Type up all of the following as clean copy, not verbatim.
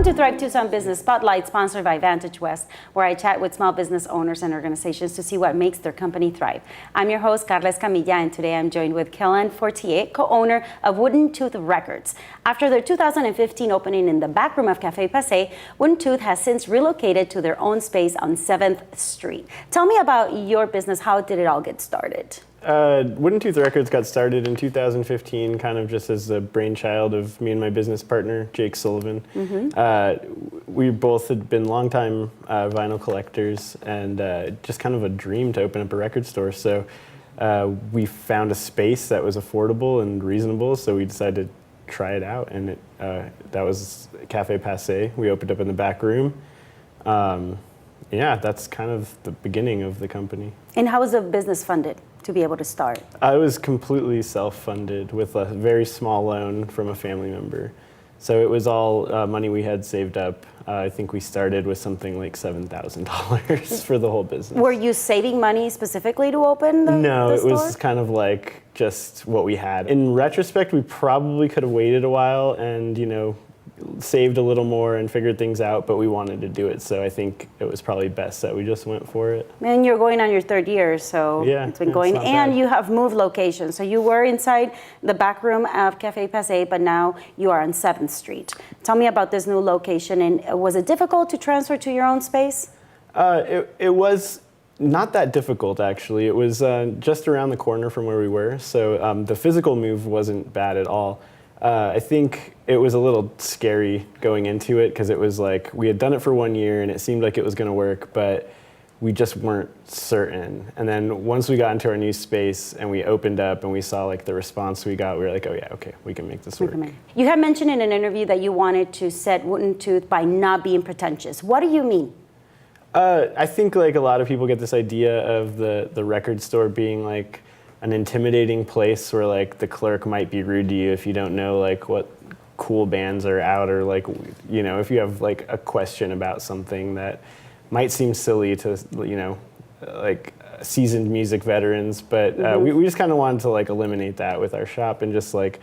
Welcome to Thrive Tucson Business Spotlight, sponsored by Vantage West, where I chat with small business owners and organizations to see what makes their company thrive. I'm your host, Carles Camilla, and today I'm joined with Kellen Fortier, co-owner of Wooden Tooth Records. After their 2015 opening in the back room of Cafe Passe, Wooden Tooth has since relocated to their own space on 7th Street. Tell me about your business. How did it all get started? Wooden Tooth Records got started in 2015, kind of just as a brainchild of me and my business partner, Jake Sullivan. We both had been longtime vinyl collectors, and just kind of a dream to open up a record store. So we found a space that was affordable and reasonable, so we decided to try it out, and that was Cafe Passe. We opened up in the back room. Yeah, that's kind of the beginning of the company. And how was the business funded to be able to start? I was completely self-funded with a very small loan from a family member. So it was all money we had saved up. I think we started with something like $7,000 for the whole business. Were you saving money specifically to open the No, store? it was kind of like just what we had. In retrospect, we probably could have waited a while and, saved a little more and figured things out, but we wanted to do it, so I think it was probably best that we just went for it. And you're going on your third year, so yeah, it's been going. And you have moved locations. So you were inside the back room of Cafe Passe, but now you are on 7th Street. Tell me about this new location, and was it difficult to transfer to your own space? It was not that difficult, actually. It was just around the corner from where we were, so the physical move wasn't bad at all. I think it was a little scary going into it because it was like we had done it for 1 year and it seemed like it was going to work, but we just weren't certain. And then once we got into our new space and we opened up and we saw like the response we got, we were like, oh yeah, okay, we can make this work. You had mentioned in an interview that you wanted to set Wooden Tooth by not being pretentious. What do you mean? I think like a lot of people get this idea of the record store being like an intimidating place where like the clerk might be rude to you if you don't know like what cool bands are out, or like if you have like a question about something that might seem silly to like seasoned music veterans, but we just kind of wanted to like eliminate that with our shop and just like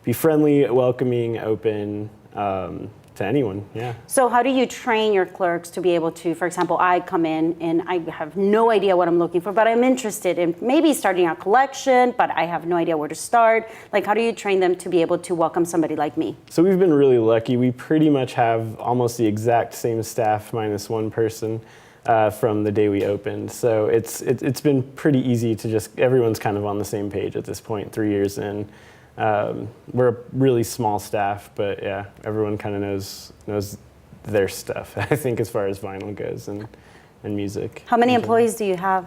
be friendly, welcoming, open to anyone. Yeah. So how do you train your clerks to be able to, for example, I come in and I have no idea what I'm looking for, but I'm interested in maybe starting a collection, but I have no idea where to start. Like, how do you train them to be able to welcome somebody like me? So we've been really lucky. We pretty much have almost the exact same staff minus one person from the day we opened. So it's been pretty easy to just, everyone's kind of on the same page at this point, 3 years in. We're a really small staff, but yeah, everyone kind of knows their stuff, I think, as far as vinyl goes and music. How many employees do you have?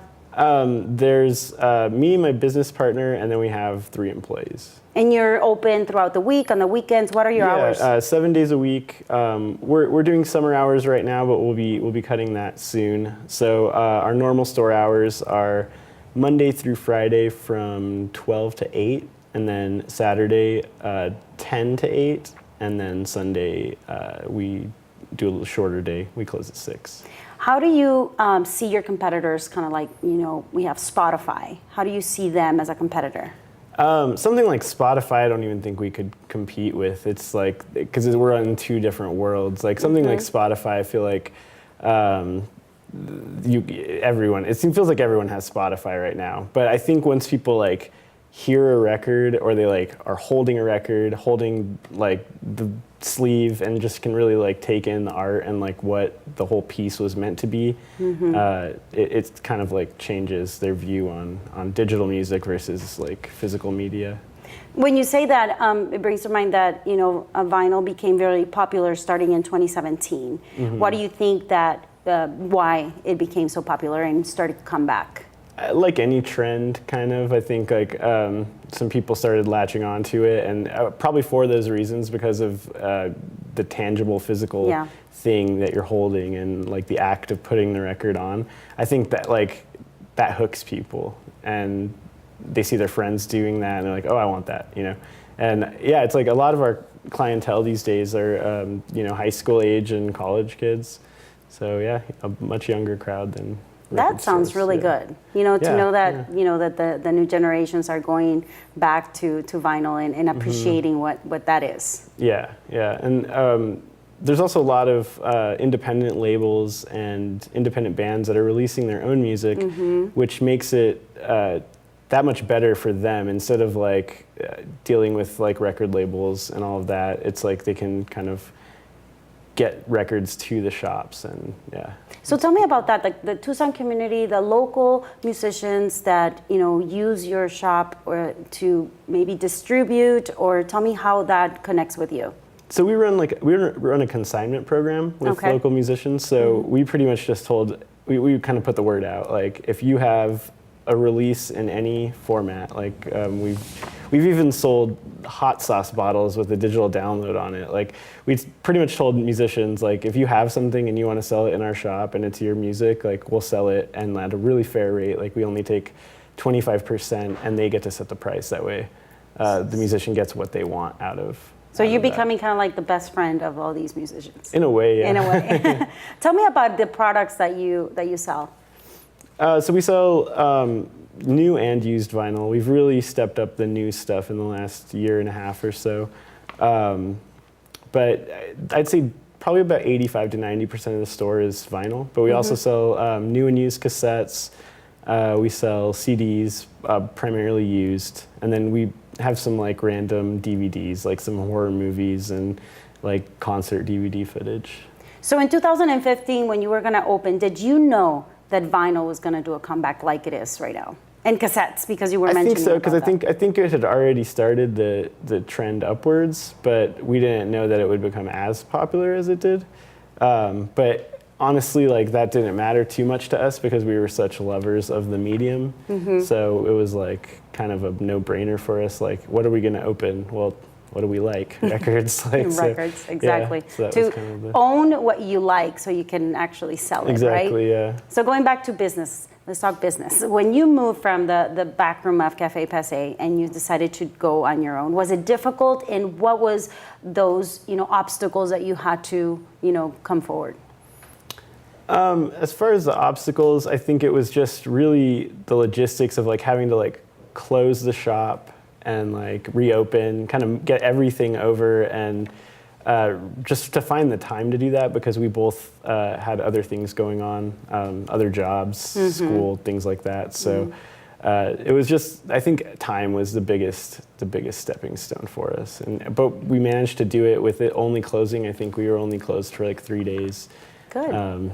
There's me, my business partner, and then we have 3 employees. And you're open throughout the week, on the weekends? What are your hours? 7 days a week. We're doing summer hours right now, but we'll be cutting that soon. So our normal store hours are Monday through Friday from 12 to 8. And then Saturday, 10 to 8, and then Sunday, we do a little shorter day. We close at 6. How do you see your competitors, kind of like, we have Spotify. How do you see them as a competitor? Something like Spotify, I don't even think we could compete with. It's like, because we're in 2 different worlds. Like something like Spotify, I feel like it feels like everyone has Spotify right now. But I think once people like hear a record, or they like are holding a record, holding like the sleeve, and just can really like take in the art and like what the whole piece was meant to be, it kind of like changes their view on digital music versus like physical media. When you say that, it brings to mind that vinyl became very popular starting in 2017. What do you think that why it became so popular and started to come back? Like any trend, kind of. I think like some people started latching onto it, and probably for those reasons, because of the tangible physical thing that you're holding and like the act of putting the record on. I think that like that hooks people, and they see their friends doing that, and they're like, oh, I want that, And yeah, it's like a lot of our clientele these days are high school age and college kids. So yeah, a much younger crowd than. That sounds really good. To know that that the new generations are going back to vinyl and appreciating what that is. Yeah, and there's also a lot of independent labels and independent bands that are releasing their own music, which makes it that much better for them. Instead of like dealing with like record labels and all of that, it's like they can kind of get records to the shops, and yeah. So tell me about that, like the Tucson community, the local musicians that use your shop or to maybe distribute, or tell me how that connects with you. So we run a consignment program with local musicians. So we pretty much just we kind of put the word out, like if you have a release in any format, like we've even sold hot sauce bottles with a digital download on it. Like we pretty much told musicians, like if you have something and you want to sell it in our shop and it's your music, like we'll sell it and at a really fair rate. Like we only take 25% and they get to set the price. That way the musician gets what they want out of. So you're becoming kind of like the best friend of all these musicians. In a way, yeah. In a way. Tell me about the products that you sell. So we sell new and used vinyl. We've really stepped up the new stuff in the last year and a half or so. But I'd say probably about 85 to 90% of the store is vinyl. But we also sell new and used cassettes. We sell CDs, primarily used. And then we have some like random DVDs, like some horror movies and like concert DVD footage. So in 2015, when you were going to open, did you know that vinyl was going to do a comeback like it is right now? And cassettes, because you were mentioning. I think so, because I think it had already started the trend upwards, but we didn't know that it would become as popular as it did. But honestly, like that didn't matter too much to us because we were such lovers of the medium. So it was like kind of a no-brainer for us. Like, what are we going to open? Well, what do we like? Records. Like, records, exactly. Yeah, so to kind of own what you like so you can actually sell it, right? Exactly, yeah. So going back to business, let's talk business. When you moved from the back room of Cafe Passe and you decided to go on your own, was it difficult? And what was those, obstacles that you had to, come forward? As far as the obstacles, I think it was just really the logistics of like having to like close the shop and like reopen, kind of get everything over, and just to find the time to do that because we both had other things going on, other jobs, school, things like that. So it was just, I think time was the biggest stepping stone for us. But we managed to do it with it only closing. I think we were only closed for like 3 days. Good.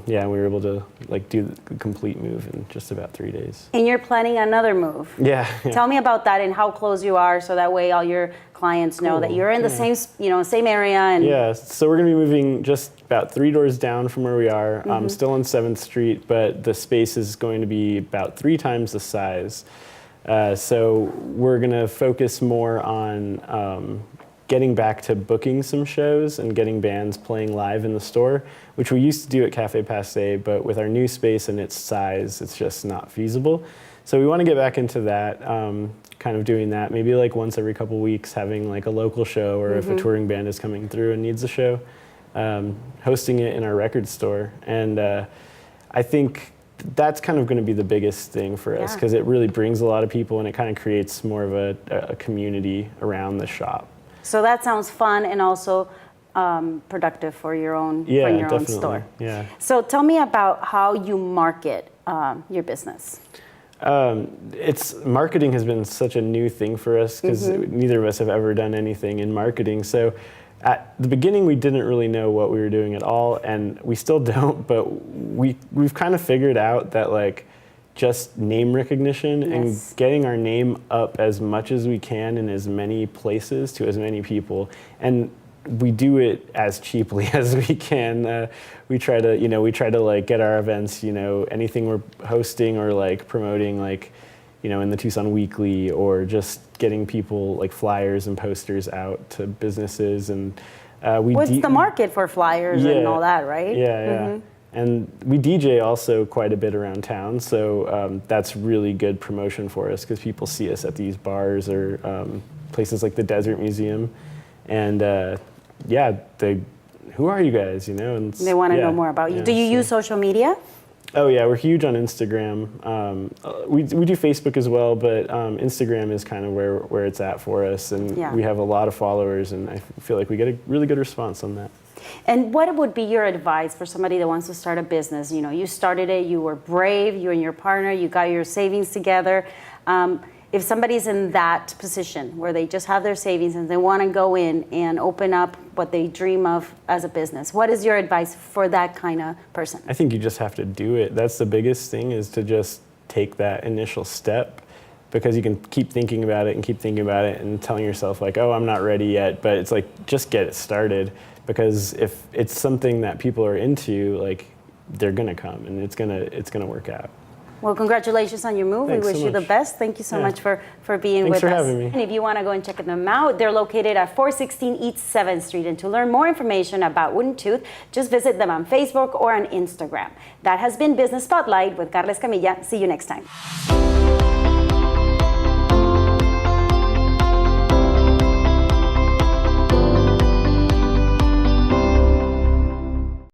Yeah, and we were able to like do the complete move in just about 3 days. And you're planning another move. Yeah. Tell me about that and how close you are, so that way all your clients know that you're in the same area. And yeah, so we're gonna be moving just about 3 doors down from where we are. Still on 7th Street, but the space is going to be about 3 times the size. So we're gonna focus more on getting back to booking some shows and getting bands playing live in the store, which we used to do at Cafe Passe, but with our new space and its size, it's just not feasible. So we want to get back into that, kind of doing that, maybe like once every couple weeks, having like a local show, or if a touring band is coming through and needs a show, hosting it in our record store. And I think that's kind of going to be the biggest thing for us, because it really brings a lot of people and it kind of creates more of a community around the shop. So that sounds fun and also productive for your own own store. Yeah. So tell me about how you market your business. Marketing has been such a new thing for us because neither of us have ever done anything in marketing. So at the beginning, we didn't really know what we were doing at all, and we still don't. But we've kind of figured out that like just name recognition and getting our name up as much as we can in as many places to as many people, and we do it as cheaply as we can. We try to like get our events, anything we're hosting or like promoting, like, in the Tucson Weekly, or just getting people like flyers and posters out to businesses. And what's the market for flyers and all that, right? Yeah. And we DJ also quite a bit around town, so that's really good promotion for us because people see us at these bars or places like the Desert Museum, and who are you guys? And they want to know more about you. Do you use social media? Oh yeah, we're huge on Instagram. We do Facebook as well, but Instagram is kind of where it's at for us, and we have a lot of followers, and I feel like we get a really good response on that. And what would be your advice for somebody that wants to start a business? You know, you started it, you were brave, you and your partner, you got your savings together. If somebody's in that position where they just have their savings and they want to go in and open up what they dream of as a business, what is your advice for that kind of person? I think you just have to do it. That's the biggest thing, is to just take that initial step, because you can keep thinking about it and keep thinking about it and telling yourself like, oh, I'm not ready yet. But it's like, just get it started, because if it's something that people are into, like, they're gonna come and it's gonna work out. Well, congratulations on your move. Thanks we wish so you the much. best. Thank you so much for being Thanks with for us. having me. And if you want to go and check them out, they're located at 416 East 7th Street. And to learn more information about Wooden Tooth, just visit them on Facebook or on Instagram. That has been Business Spotlight with Carla Escamilla. See you next time.